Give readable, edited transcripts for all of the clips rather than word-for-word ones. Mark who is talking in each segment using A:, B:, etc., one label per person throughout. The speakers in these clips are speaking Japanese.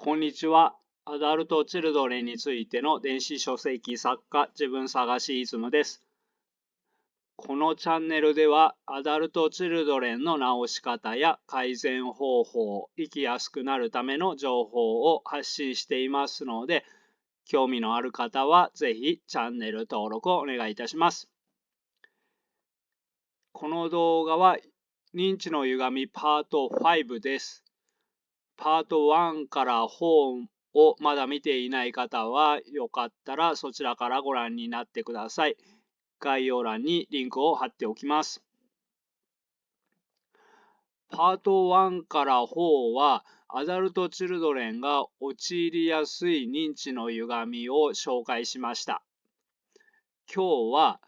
A: こんにちは。アダルト・チルドレンについての電子書籍作家、自分探しイズムです。このチャンネルでは、アダルト・チルドレンの治し方や改善方法、生きやすくなるための情報を発信していますので、興味のある方はぜひチャンネル登録をお願いいたします。この動画は認知の歪みパート5です。パート1から4をまだ見ていない方はよかったらそちらからご覧になってください。概要欄にリンクを貼っておきます。パート1から4はアダルト・チルドレンが陥りやすい認知の歪みを紹介しました。今日は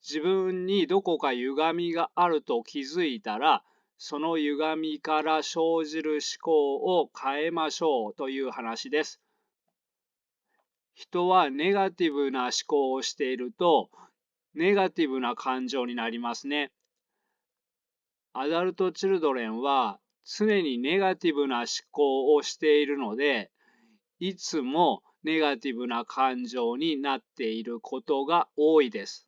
A: 自分にどこか歪みがあると気づいたら、その歪みから生じる思考を変えましょうという話です。人はネガティブな思考をしていると、ネガティブな感情になりますね。アダルト・チルドレンは常にネガティブな思考をしているので、いつもネガティブな感情になっていることが多いです。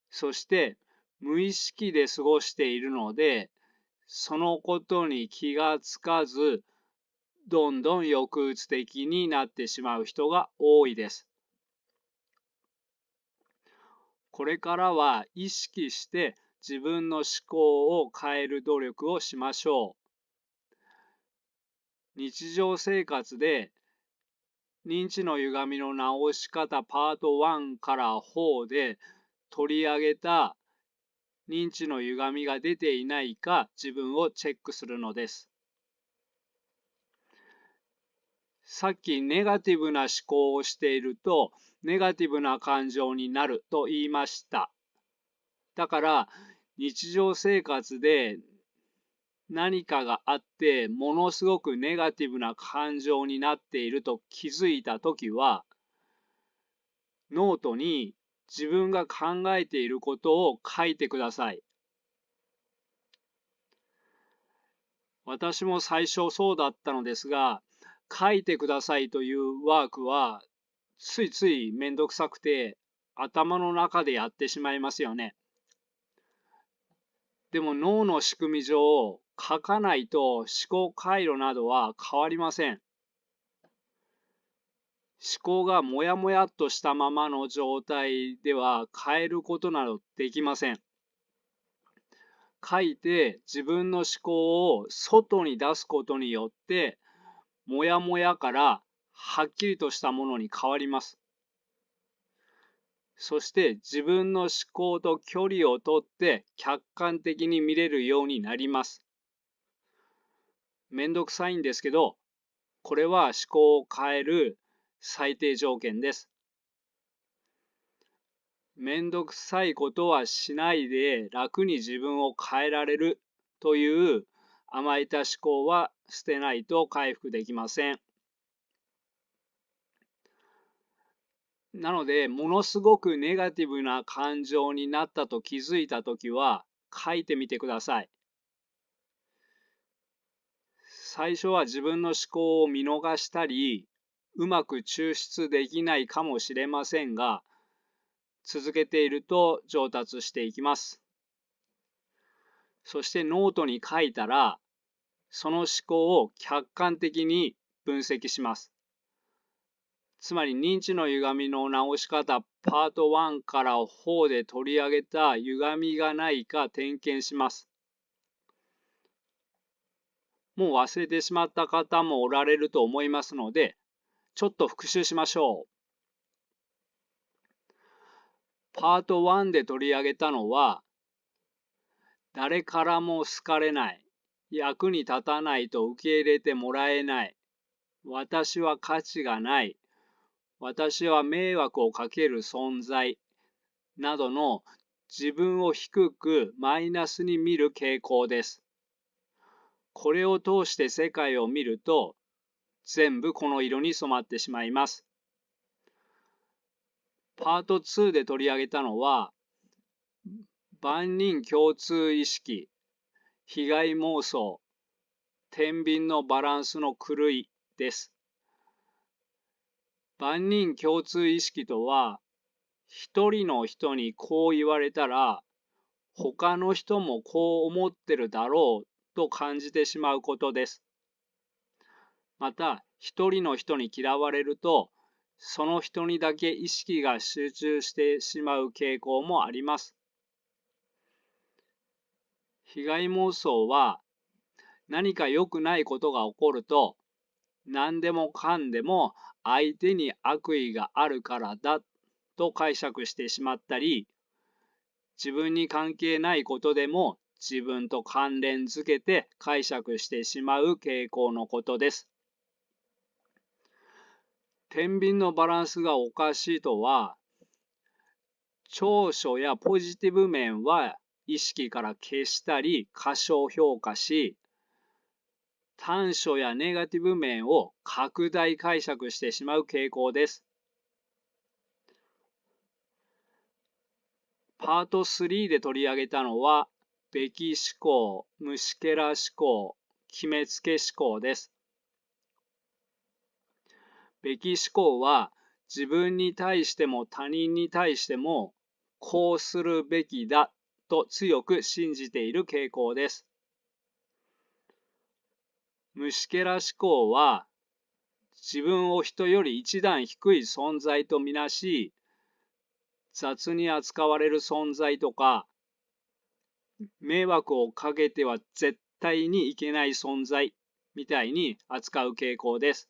A: そして無意識で過ごしているので、そのことに気がつかず、どんどん抑うつ的になってしまう人が多いです。これからは意識して自分の思考を変える努力をしましょう。日常生活で認知の歪みの直し方パート1から4で取り上げた認知の歪みが出ていないか自分をチェックするのです。さっきネガティブな思考をしているとネガティブな感情になると言いました。だから日常生活で何かがあってものすごくネガティブな感情になっていると気づいたときは、ノートに自分が考えていることを書いてください。私も最初そうだったのですが、書いてくださいというワークはついついめんどくさくて頭の中でやってしまいますよね。でも脳の仕組み上、書かないと思考回路などは変わりません。思考がもやもやっとしたままの状態では変えることなどできません。書いて自分の思考を外に出すことによって、もやもやからはっきりとしたものに変わります。そして自分の思考と距離をとって客観的に見れるようになります。めんどくさいんですけど、これは思考を変える最低条件です。めんどくさいことはしないで楽に自分を変えられるという甘えた思考は捨てないと回復できません。なので、ものすごくネガティブな感情になったと気づいたときは書いてみてください。最初は自分の思考を見逃したり、うまく抽出できないかもしれませんが、続けていると上達していきます。そしてノートに書いたら、その思考を客観的に分析します。つまり認知の歪みの直し方パート1から4で取り上げた歪みがないか点検します。もう忘れてしまった方もおられると思いますので、ちょっと復習しましょう。パート1で取り上げたのは、誰からも好かれない、役に立たないと受け入れてもらえない、私は価値がない、私は迷惑をかける存在などの自分を低くマイナスに見る傾向です。これを通して世界を見ると全部この色に染まってしまいます。パート2で取り上げたのは万人共通意識、被害妄想、天秤のバランスの狂いです。万人共通意識とは、一人の人にこう言われたら、他の人もこう思ってるだろうと感じてしまうことです。また、一人の人に嫌われると、その人にだけ意識が集中してしまう傾向もあります。被害妄想は、何か良くないことが起こると、何でもかんでも相手に悪意があるからだと解釈してしまったり、自分に関係ないことでも自分と関連づけて解釈してしまう傾向のことです。天秤のバランスがおかしいとは、長所やポジティブ面は意識から消したり過小評価し、短所やネガティブ面を拡大解釈してしまう傾向です。パート3で取り上げたのは、べき思考、虫けら思考、決めつけ思考です。べき思考は、自分に対しても他人に対しても、こうするべきだと強く信じている傾向です。虫けら思考は、自分を人より一段低い存在とみなし、雑に扱われる存在とか、迷惑をかけては絶対にいけない存在みたいに扱う傾向です。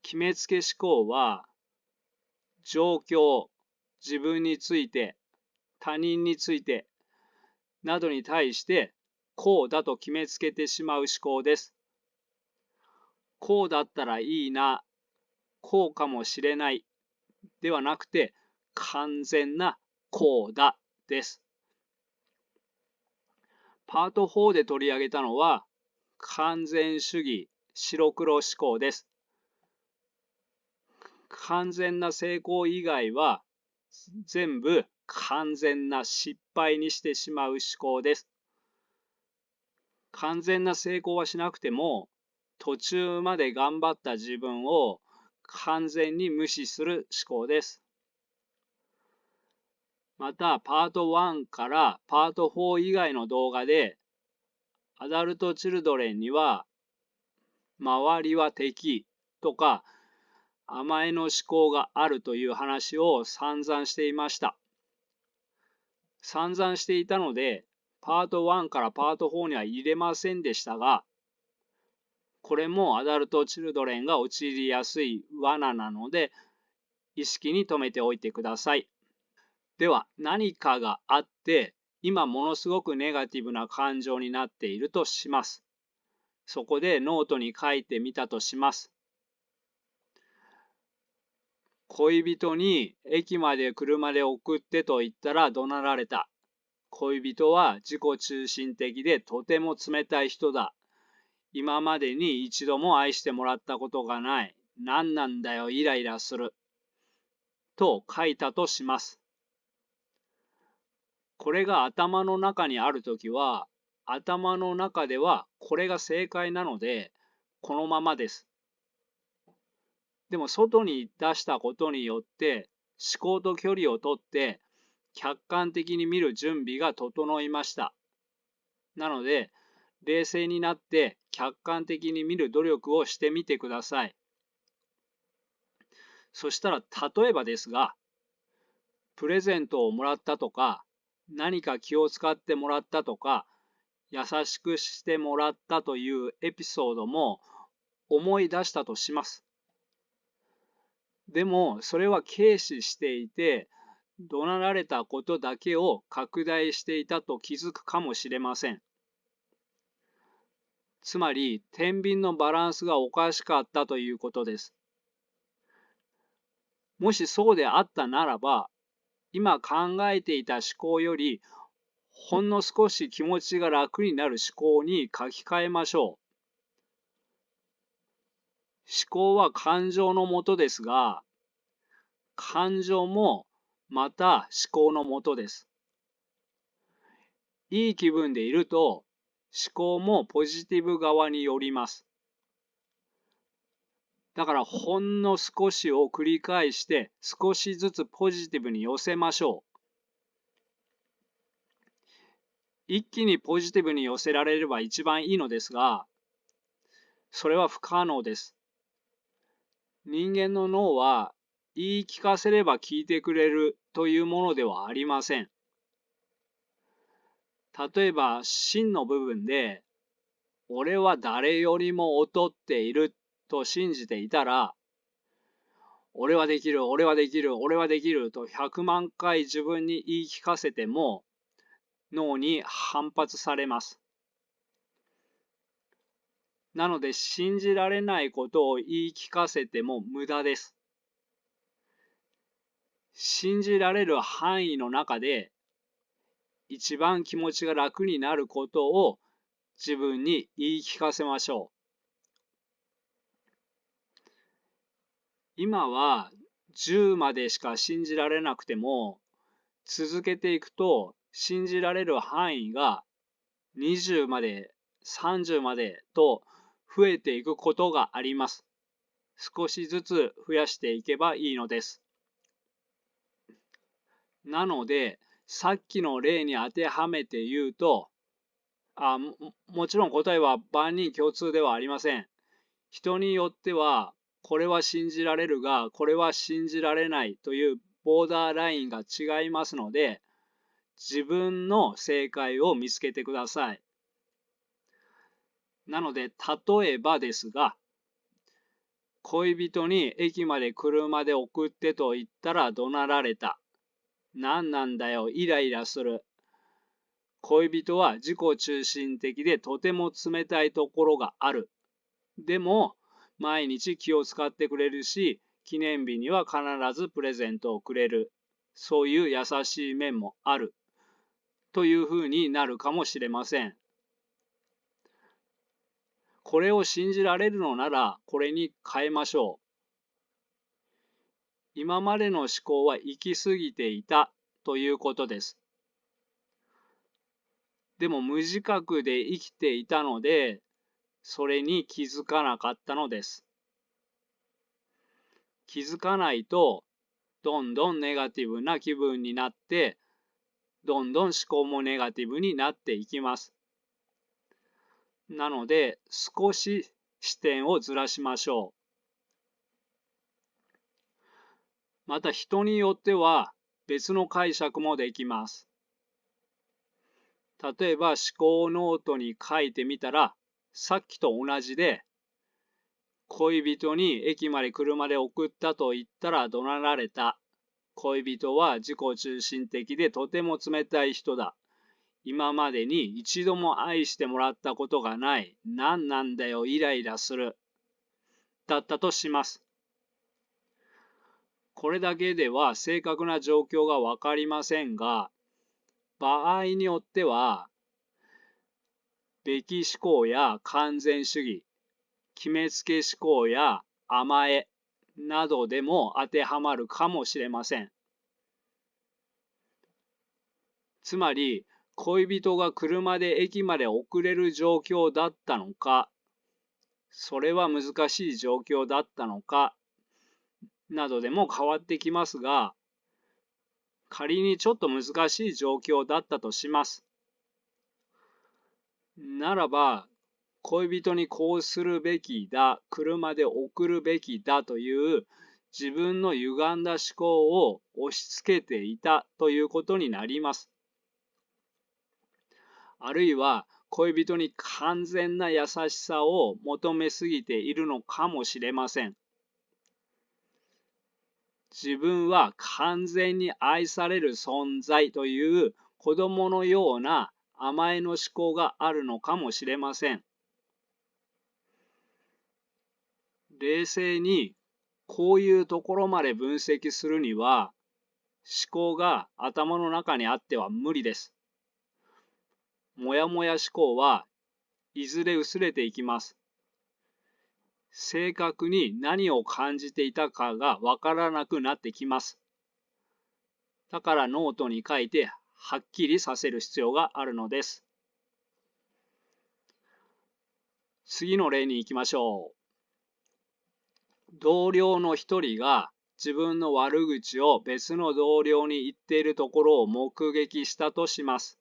A: 決めつけ思考は、状況、自分について、他人についてなどに対してこうだと決めつけてしまう思考です。こうだったらいいな、こうかもしれないではなくて、完全なこうだです。パート4で取り上げたのは、完全主義、白黒思考です。完全な成功以外は全部完全な失敗にしてしまう思考です。完全な成功はしなくても、途中まで頑張った自分を完全に無視する思考です。また、パート1からパート4以外の動画で、アダルトチルドレンには、周りは敵とか、甘えの思考があるという話を散々していました。散々していたので、パート1からパート4には入れませんでしたが、これもアダルトチルドレンが陥りやすい罠なので、意識に留めておいてください。では、何かがあって、今ものすごくネガティブな感情になっているとします。そこでノートに書いてみたとします。恋人に駅まで車で送ってと言ったら怒鳴られた。恋人は自己中心的でとても冷たい人だ。今までに一度も愛してもらったことがない。何なんだよ、イライラする。と書いたとします。これが頭の中にあるときは、頭の中ではこれが正解なので、このままです。でも外に出したことによって思考と距離をとって客観的に見る準備が整いました。なので冷静になって客観的に見る努力をしてみてください。そしたら例えばですが、プレゼントをもらったとか、何か気を使ってもらったとか、優しくしてもらったというエピソードも思い出したとします。でも、それは軽視していて、怒鳴られたことだけを拡大していたと気づくかもしれません。つまり、天秤のバランスがおかしかったということです。もしそうであったならば、今考えていた思考より、ほんの少し気持ちが楽になる思考に書き換えましょう。思考は感情のもとですが、感情もまた思考のもとです。いい気分でいると考もポジティブ側によります。だからほんの少しを繰り返して少しずつポジティブに寄せましょう。一気にポジティブに寄せられれば一番いいのですが、それは不可能です。人間の脳は言い聞かせれば聞いてくれるというものではありません。例えば真の部分で、俺は誰よりも劣っていると信じていたら、俺はできる、俺はできる、俺はできると100万回自分に言い聞かせても脳に反発されます。なので信じられないことを言い聞かせても無駄です。信じられる範囲の中で一番気持ちが楽になることを自分に言い聞かせましょう。今は10までしか信じられなくても、続けていくと信じられる範囲が20まで、30までと増えていくことがあります。少しずつ増やしていけばいいのです。なので、さっきの例に当てはめて言うと、もちろん答えは万人共通ではありません。人によっては、これは信じられるが、これは信じられないというボーダーラインが違いますので、自分の正解を見つけてください。なので、例えばですが、恋人に駅まで車で送ってと言ったら怒鳴られた。何なんだよ、イライラする。恋人は自己中心的でとても冷たいところがある。でも、毎日気を使ってくれるし、記念日には必ずプレゼントをくれる。そういう優しい面もある。というふうになるかもしれません。これを信じられるのなら、これに変えましょう。今までの思考は行き過ぎていたということです。でも無自覚で生きていたので、それに気づかなかったのです。気づかないと、どんどんネガティブな気分になって、どんどん思考もネガティブになっていきます。なので、少し視点をずらしましょう。また人によっては別の解釈もできます。例えば思考ノートに書いてみたら、さっきと同じで、恋人に駅まで車で送ったと言ったら怒鳴られた。恋人は自己中心的でとても冷たい人だ。今までに一度も愛してもらったことがない。何なんだよ、イライラする。だったとします。これだけでは正確な状況がわかりませんが、場合によっては、べき思考や完全主義、決めつけ思考や甘えなどでも当てはまるかもしれません。つまり、恋人が車で駅まで送れる状況だったのか、それは難しい状況だったのか、などでも変わってきますが、仮にちょっと難しい状況だったとします。ならば、恋人にこうするべきだ、車で送るべきだという自分の歪んだ思考を押し付けていたということになります。あるいは恋人に完全な優しさを求めすぎているのかもしれません。自分は完全に愛される存在という子供のような甘えの思考があるのかもしれません。冷静にこういうところまで分析するには思考が頭の中にあっては無理です。もやもや思考はいずれ薄れていきます。正確に何を感じていたかがわからなくなってきます。だからノートに書いてはっきりさせる必要があるのです。次の例に行きましょう。同僚の一人が自分の悪口を別の同僚に言っているところを目撃したとします。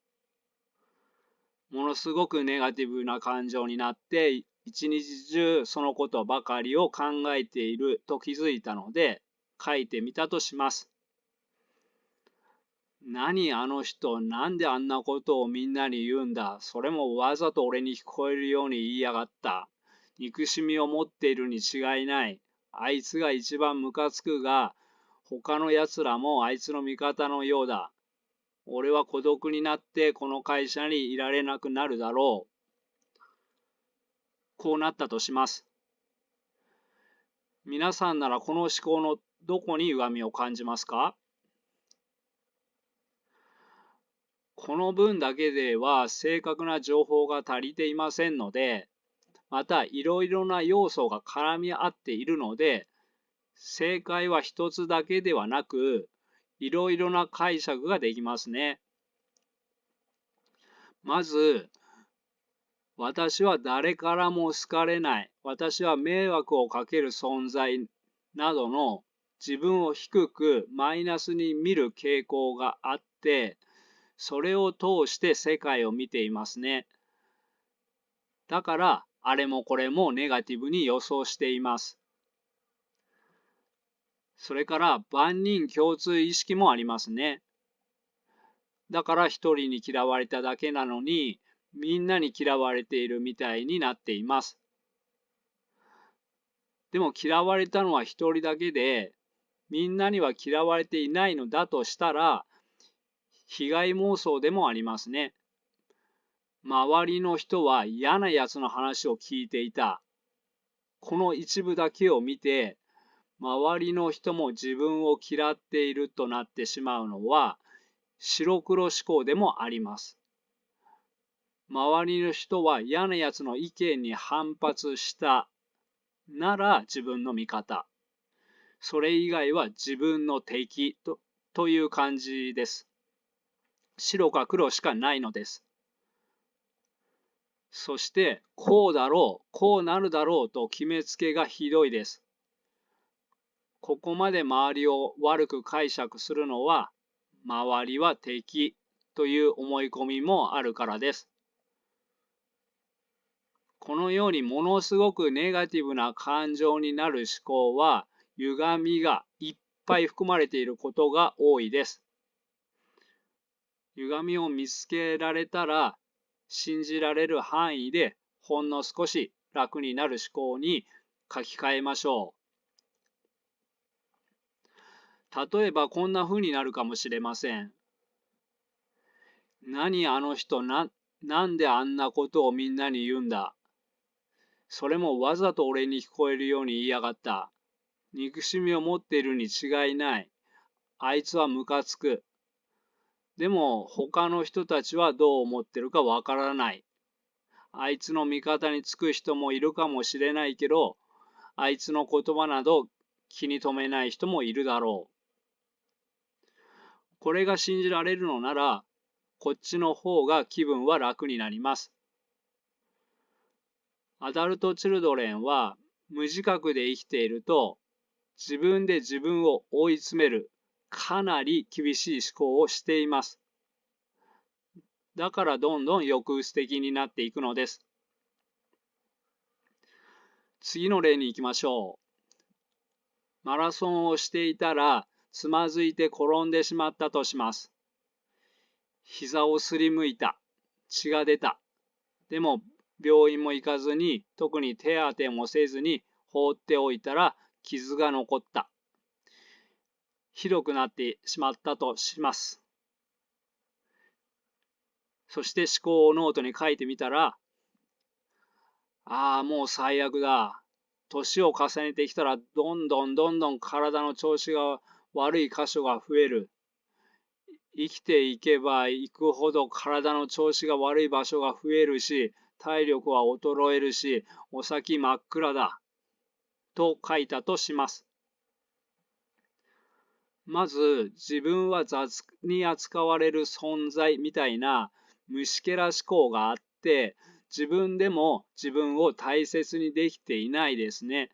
A: ものすごくネガティブな感情になって一日中そのことばかりを考えていると気づいたので書いてみたとします。何あの人、なんであんなことをみんなに言うんだ。それもわざと俺に聞こえるように言いやがった。憎しみを持っているに違いない。あいつが一番ムカつくが、他のやつらもあいつの味方のようだ。俺は孤独になってこの会社にいられなくなるだろう。こうなったとします。皆さんならこの思考のどこに歪みを感じますか？この文だけでは正確な情報が足りていませんので、またいろいろな要素が絡み合っているので、正解は一つだけではなく、いろいろな解釈ができますね。まず、私は誰からも好かれない、私は迷惑をかける存在などの自分を低くマイナスに見る傾向があって、それを通して世界を見ていますね。だから、あれもこれもネガティブに予想しています。それから万人共通意識もありますね。だから一人に嫌われただけなのに、みんなに嫌われているみたいになっています。でも嫌われたのは一人だけで、みんなには嫌われていないのだとしたら、被害妄想でもありますね。周りの人は嫌なやつの話を聞いていた。この一部だけを見て、周りの人も自分を嫌っているとなってしまうのは白黒思考でもあります。周りの人は嫌なやつの意見に反発したなら自分の味方。それ以外は自分の敵という感じです。白か黒しかないのです。そしてこうだろう、こうなるだろうと決めつけがひどいです。ここまで周りを悪く解釈するのは、周りは敵という思い込みもあるからです。このようにものすごくネガティブな感情になる思考は、歪みがいっぱい含まれていることが多いです。歪みを見つけられたら、信じられる範囲でほんの少し楽になる思考に書き換えましょう。例えばこんな風になるかもしれません。何あの人、なんであんなことをみんなに言うんだ。それもわざと俺に聞こえるように言いやがった。憎しみを持っているに違いない。あいつはムカつく。でも他の人たちはどう思ってるかわからない。あいつの味方につく人もいるかもしれないけど、あいつの言葉など気に留めない人もいるだろう。これが信じられるのなら、こっちの方が気分は楽になります。アダルト・チルドレンは無自覚で生きていると自分で自分を追い詰めるかなり厳しい思考をしています。だからどんどん抑うつ的になっていくのです。次の例に行きましょう。マラソンをしていたらつまずいて転んでしまったとします。膝をすりむいた。血が出た。でも病院も行かずに特に手当てもせずに放っておいたら傷が残った。ひどくなってしまったとします。そして思考をノートに書いてみたら、ああ、もう最悪だ。年を重ねてきたらどんどん体の調子が悪い箇所が増える。生きていけばいくほど体の調子が悪い場所が増えるし、体力は衰えるし、お先真っ暗だ。と書いたとします。まず自分は雑に扱われる存在みたいな虫けら思考があって、自分でも自分を大切にできていないですね。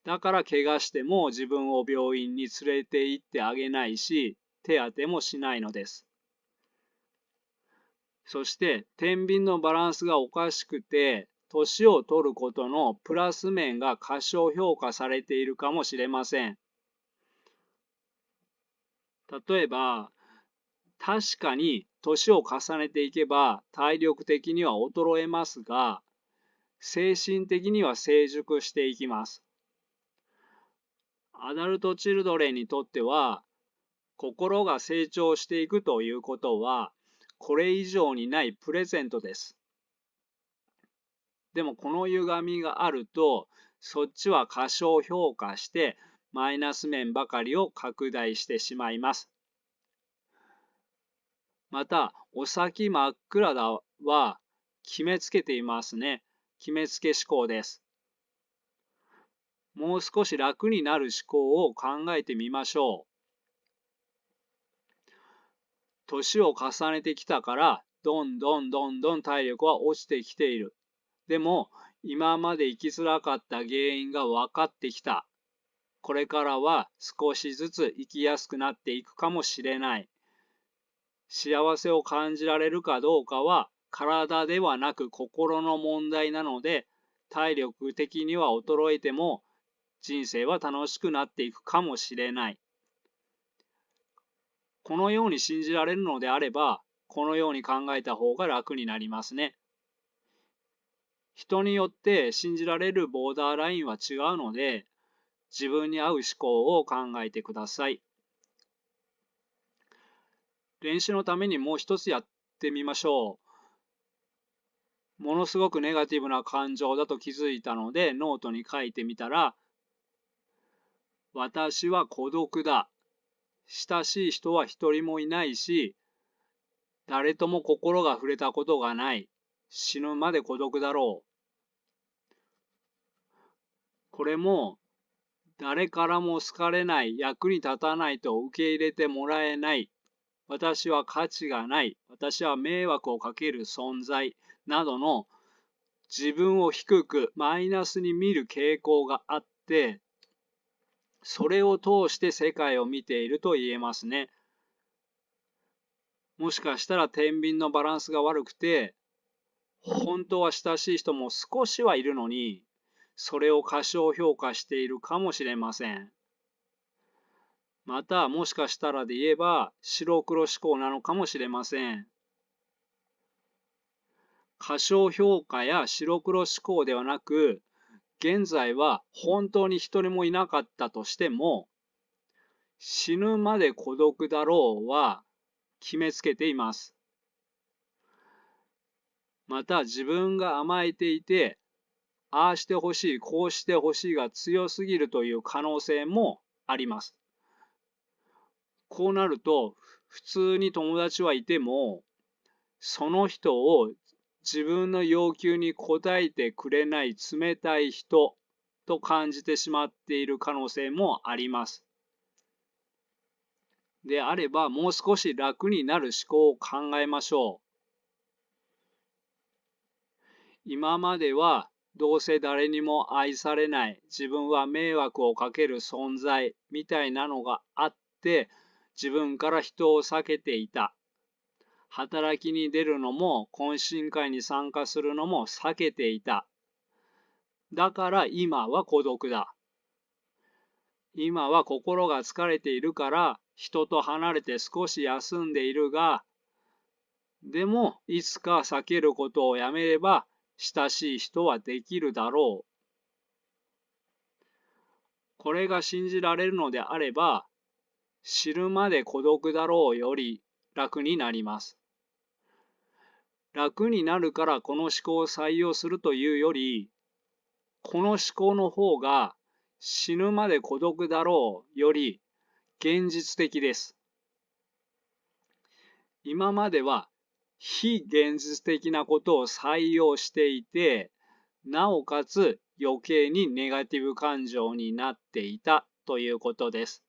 A: だから怪我しても自分を病院に連れて行ってあげないし、手当てもしないのです。そして天秤のバランスがおかしくて、年を取ることのプラス面が過小評価されているかもしれません。例えば、確かに年を重ねていけば体力的には衰えますが、精神的には成熟していきます。アダルトチルドレンにとっては、心が成長していくということは、これ以上にないプレゼントです。でもこの歪みがあると、そっちは過小評価して、マイナス面ばかりを拡大してしまいます。また、お先真っ暗だは決めつけていますね。決めつけ思考です。もう少し楽になる思考を考えてみましょう。年を重ねてきたから、どんどん体力は落ちてきている。でも、今まで生きづらかった原因が分かってきた。これからは少しずつ生きやすくなっていくかもしれない。幸せを感じられるかどうかは体ではなく心の問題なので、体力的には衰えても人生は楽しくなっていくかもしれない。このように信じられるのであれば、このように考えた方が楽になりますね。人によって信じられるボーダーラインは違うので、自分に合う思考を考えてください。練習のためにもう一つやってみましょう。ものすごくネガティブな感情だと気づいたので、ノートに書いてみたら、私は孤独だ。親しい人は一人もいないし、誰とも心が触れたことがない。死ぬまで孤独だろう。これも誰からも好かれない、役に立たないと受け入れてもらえない、私は価値がない、私は迷惑をかける存在などの自分を低くマイナスに見る傾向があって、それを通して世界を見ていると言えますね。もしかしたら天秤のバランスが悪くて、本当は親しい人も少しはいるのに、それを過小評価しているかもしれません。また、もしかしたらで言えば、白黒思考なのかもしれません。過小評価や白黒思考ではなく、現在は本当に一人もいなかったとしても、死ぬまで孤独だろうは決めつけています。また、自分が甘えていて、ああしてほしい、こうしてほしいが強すぎるという可能性もあります。こうなると、普通に友達はいても、その人を自分の要求に応えてくれない冷たい人と感じてしまっている可能性もあります。であれば、もう少し楽になる思考を考えましょう。今まではどうせ誰にも愛されない、自分は迷惑をかける存在みたいなのがあって、自分から人を避けていた。働きに出るのも懇親会に参加するのも避けていた。だから今は孤独だ。今は心が疲れているから人と離れて少し休んでいるが、でもいつか避けることをやめれば親しい人はできるだろう。これが信じられるのであれば、死ぬまで孤独だろうより楽になります。楽になるからこの思考を採用するというより、この思考の方が死ぬまで孤独だろうより現実的です。今までは非現実的なことを採用していて、なおかつ余計にネガティブ感情になっていたということです。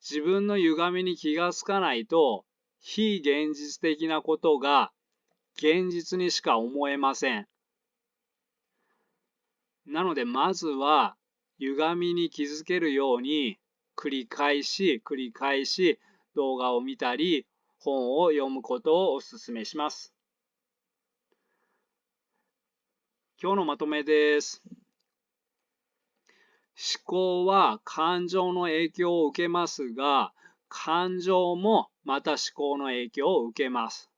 A: 自分の歪みに気がつかないと、非現実的なことが現実にしか思えません。なのでまずは歪みに気づけるように繰り返し動画を見たり本を読むことをお勧めします。今日のまとめです。思考は感情の影響を受けますが、感情もまた思考の影響を受けます。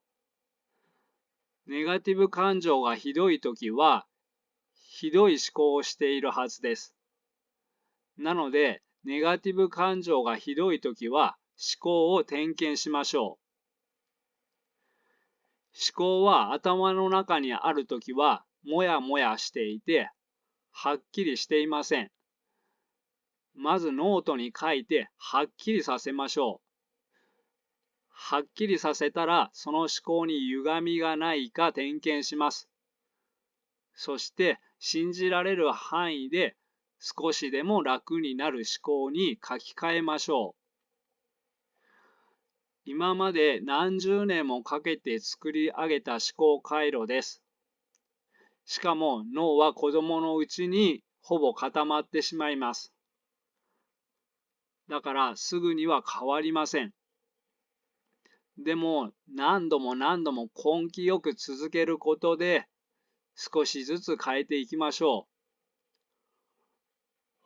A: ネガティブ感情がひどいときは、ひどい思考をしているはずです。なので、ネガティブ感情がひどいときは、思考を点検しましょう。思考は頭の中にあるときは、もやもやしていて、はっきりしていません。まずノートに書いて、はっきりさせましょう。はっきりさせたら、その思考に歪みがないか点検します。そして、信じられる範囲で少しでも楽になる思考に書き換えましょう。今まで何十年もかけて作り上げた思考回路です。しかも脳は子供のうちにほぼ固まってしまいます。だからすぐには変わりません。でも何度も根気よく続けることで少しずつ変えていきましょう。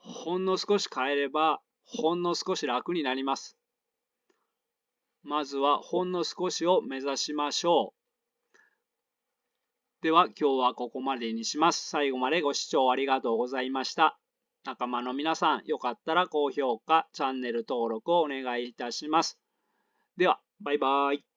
A: ほんの少し変えればほんの少し楽になります。まずはほんの少しを目指しましょう。では今日はここまでにします。最後までご視聴ありがとうございました。仲間の皆さん、よかったら高評価、チャンネル登録をお願いいたします。では、バイバイ。